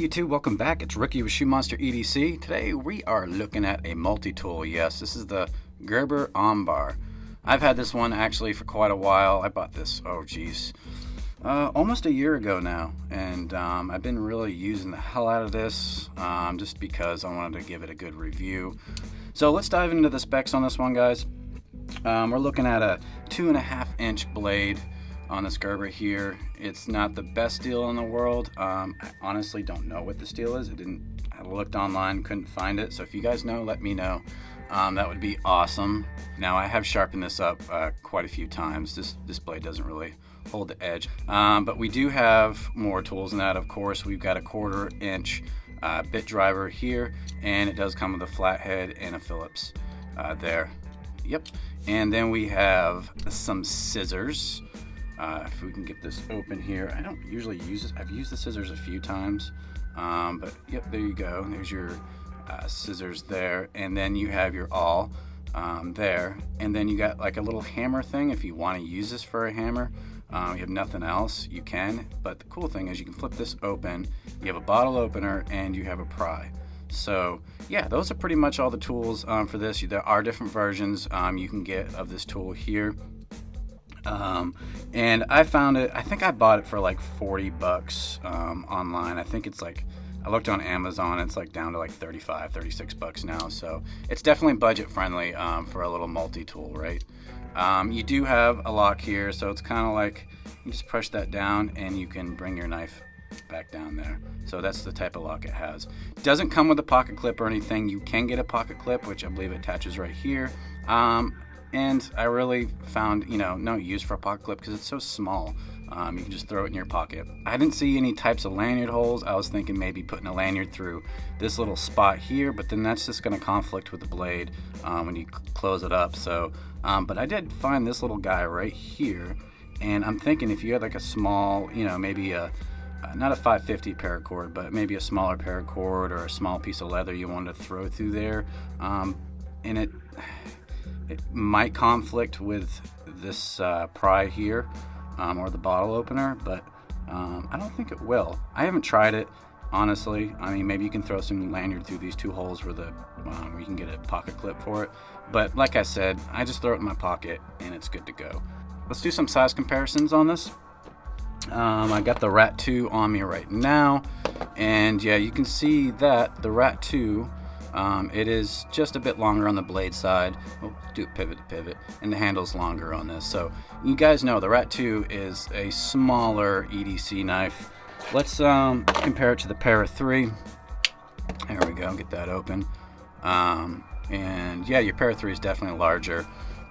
Hey YouTube, welcome back. It's Ricky with Shoemonster EDC. Today we are looking at a multi-tool. Yes, this is the Gerber Armbar. I've had this one actually for quite a while. I bought this, almost a year ago now, and I've been really using the hell out of this just because I wanted to give it a good review. So let's dive into the specs on this one, guys. We're looking at a 2.5-inch blade on this Gerber here. It's not the best steel in the world. I honestly don't know what the steel is. I looked online, couldn't find it. So if you guys know, let me know. That would be awesome. Now I have sharpened this up quite a few times. This blade doesn't really hold the edge. But we do have more tools than that. Of course, we've got a 1/4-inch bit driver here, and it does come with a flathead and a Phillips there. Yep. And then we have some scissors. If we can get this open here. I don't usually use this. I've used the scissors a few times, but yep, there you go. There's your scissors there, and then you have your awl there, and then you got like a little hammer thing. If you want to use this for a hammer, you have nothing else, you can. But the cool thing is you can flip this open. You have a bottle opener and you have a pry. So yeah, those are pretty much all the tools for this. There are different versions you can get of this tool here. And I found it, I think I bought it for like $40 online. I think it's like, I looked on Amazon, it's like down to like 35, 36 bucks now. So it's definitely budget friendly for a little multi-tool, right? You do have a lock here, so it's kind of like, you just push that down and you can bring your knife back down there. So that's the type of lock it has. It doesn't come with a pocket clip or anything. You can get a pocket clip, which I believe attaches right here. And I really found, no use for a pocket clip because it's so small. You can just throw it in your pocket. I didn't see any types of lanyard holes. I was thinking maybe putting a lanyard through this little spot here, but then that's just going to conflict with the blade when you close it up. So, but I did find this little guy right here, and I'm thinking if you had like a small, maybe not a 550 paracord, but maybe a smaller paracord or a small piece of leather you wanted to throw through there, and it might conflict with this pry here or the bottle opener, but I don't think it will. I haven't tried it, honestly. I mean, maybe you can throw some lanyard through these two holes where where you can get a pocket clip for it. But like I said, I just throw it in my pocket and it's good to go. Let's do some size comparisons on this. I got the Rat 2 on me right now, and yeah, you can see that the Rat 2, it is just a bit longer on the blade side. We'll do pivot to pivot, and the handle's longer on this. So you guys know the Rat 2 is a smaller EDC knife. Let's compare it to the Para 3. There we go, get that open. And yeah, your Para 3 is definitely larger.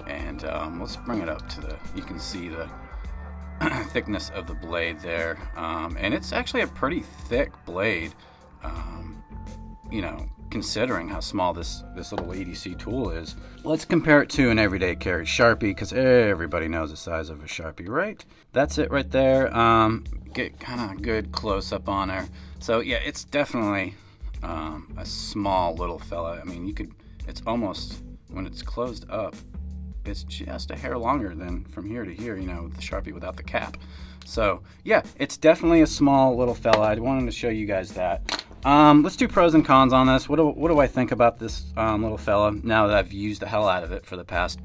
And let's bring it up to you can see the thickness of the blade there. And it's actually a pretty thick blade, considering how small this little EDC tool is. Let's compare it to an everyday carry Sharpie, because everybody knows the size of a Sharpie, right? That's it right there. Get kind of good close up on her. So yeah, it's definitely a small little fella. I mean, it's almost, when it's closed up, it's just a hair longer than from here to here, with the Sharpie without the cap. So yeah, it's definitely a small little fella. I wanted to show you guys that. Let's do pros and cons on this. What do I think about this little fella now that I've used the hell out of it for the past,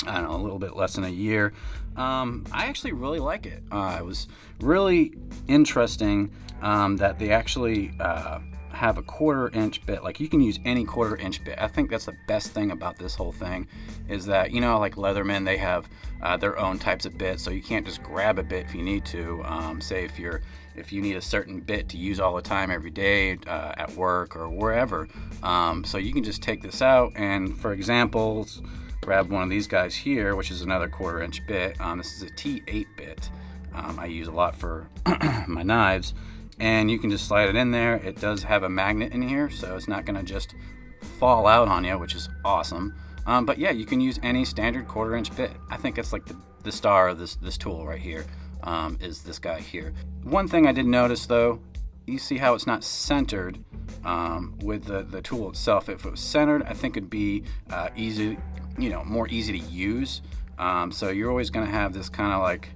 I don't know, a little bit less than a year? I actually really like it. It was really interesting that they actually have a 1/4-inch bit. Like, you can use any 1/4-inch bit. I think that's the best thing about this whole thing, is that, like Leatherman, they have their own types of bits, so you can't just grab a bit if you need to. Say if you need a certain bit to use all the time every day at work or wherever, so you can just take this out and, for example, grab one of these guys here, which is another 1/4-inch bit. This is a T8 bit. I use a lot for my knives, and you can just slide it in there. It does have a magnet in here, so it's not going to just fall out on you, which is awesome. But yeah, you can use any standard 1/4-inch bit. I think it's like the star of this tool right here, is this guy here. One thing I did notice though, you see how it's not centered with the tool itself. If it was centered, I think it'd be more easy to use. So you're always going to have this kind of like,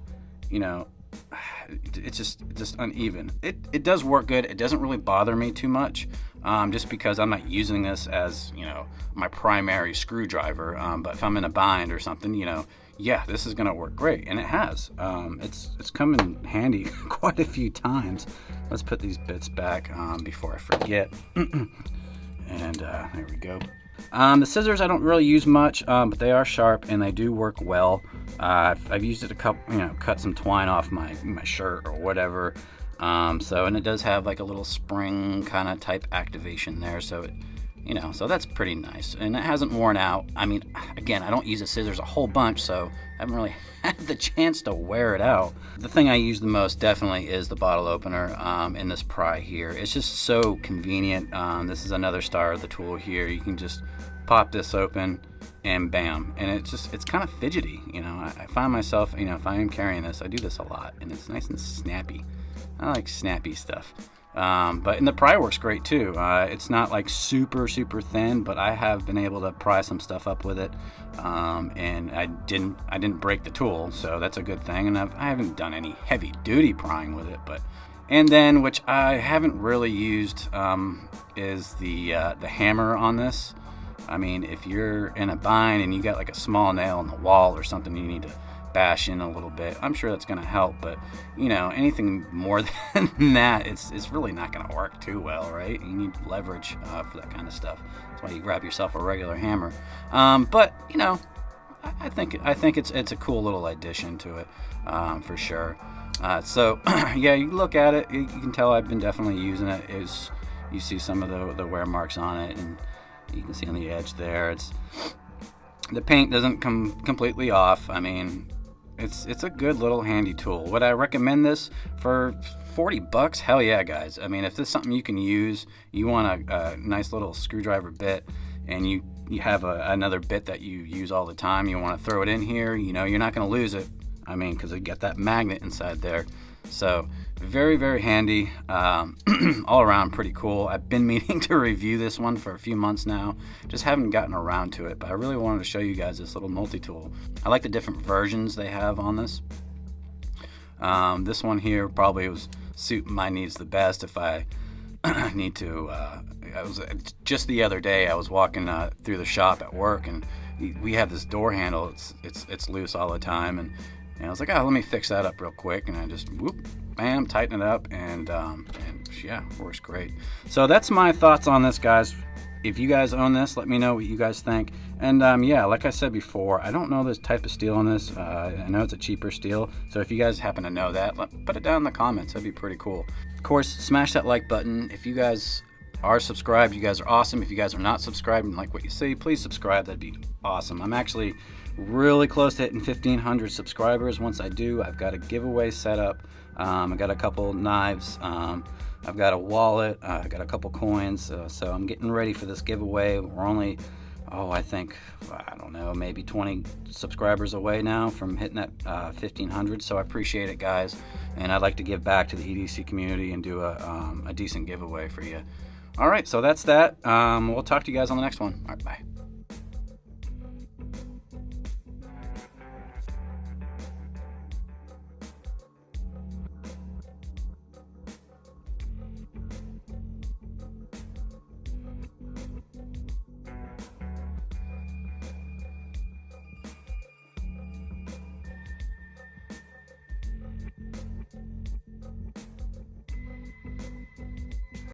it's just uneven. It does work good. It doesn't really bother me too much, just because I'm not using this as, you know, my primary screwdriver. But if I'm in a bind or something, you know, yeah, this is gonna work great, and it has. It's come in handy quite a few times. Let's put these bits back before I forget. And there we go. The scissors I don't really use much, but they are sharp and they do work well. I've used it to cut some twine off my shirt or whatever. And it does have like a little spring kind of type activation there, so it, you know, so that's pretty nice, and it hasn't worn out. I mean, again, I don't use the scissors a whole bunch, so I haven't really had the chance to wear it out. The thing I use the most definitely is the bottle opener in this pry here. It's just so convenient. This is another star of the tool here. You can just pop this open and bam, and it's kind of fidgety, you know. I find myself, you know, if I am carrying this, I do this a lot, and it's nice and snappy. I like snappy stuff. And the pry works great too. It's not like super thin, but I have been able to pry some stuff up with it, and I didn't break the tool, so that's a good thing. And I haven't done any heavy duty prying with it, and then, which I haven't really used, is the hammer on this. I mean, if you're in a bind and you got like a small nail in the wall or something you need to bash in a little bit, I'm sure that's going to help, but you know, anything more than that, it's really not going to work too well, right? You need leverage for that kind of stuff. That's why you grab yourself a regular hammer. But you know, I think it's a cool little addition to it, for sure. So yeah, you look at it, you can tell I've been definitely using it. You see some of the wear marks on it, and you can see on the edge there, the paint doesn't come completely off. I mean, it's a good little handy tool. Would I recommend this for $40? Hell yeah, guys. I mean, if this is something you can use, you want a nice little screwdriver bit, and you have another bit that you use all the time, you want to throw it in here, you know, you're not going to lose it. I mean, because you got that magnet inside there. So very handy. All around pretty cool. I've been meaning to review this one for a few months now, just haven't gotten around to it, but I really wanted to show you guys this little multi-tool. I like the different versions they have on this. This one here probably was suit my needs the best if I need to. Just the other day I was walking through the shop at work, and we have this door handle. It's loose all the time, and I was like, oh, let me fix that up real quick, and I just whoop, bam, tighten it up, and yeah, works great. So that's my thoughts on this, guys. If you guys own this, let me know what you guys think. And yeah, like I said before, I don't know this type of steel on this. I know it's a cheaper steel, so if you guys happen to know that, put it down in the comments. That'd be pretty cool. Of course, smash that like button. If you guys are subscribed, you guys are awesome. If you guys are not subscribed and like what you see, please subscribe. That'd be awesome. I'm actually really close to hitting 1,500 subscribers. Once I do, I've got a giveaway set up. I got a couple knives. I've got a wallet. I got a couple coins. So I'm getting ready for this giveaway. We're only, I don't know, maybe 20 subscribers away now from hitting that 1,500. So I appreciate it, guys. And I'd like to give back to the EDC community and do a decent giveaway for you. All right, so that's that. We'll talk to you guys on the next one. All right, bye.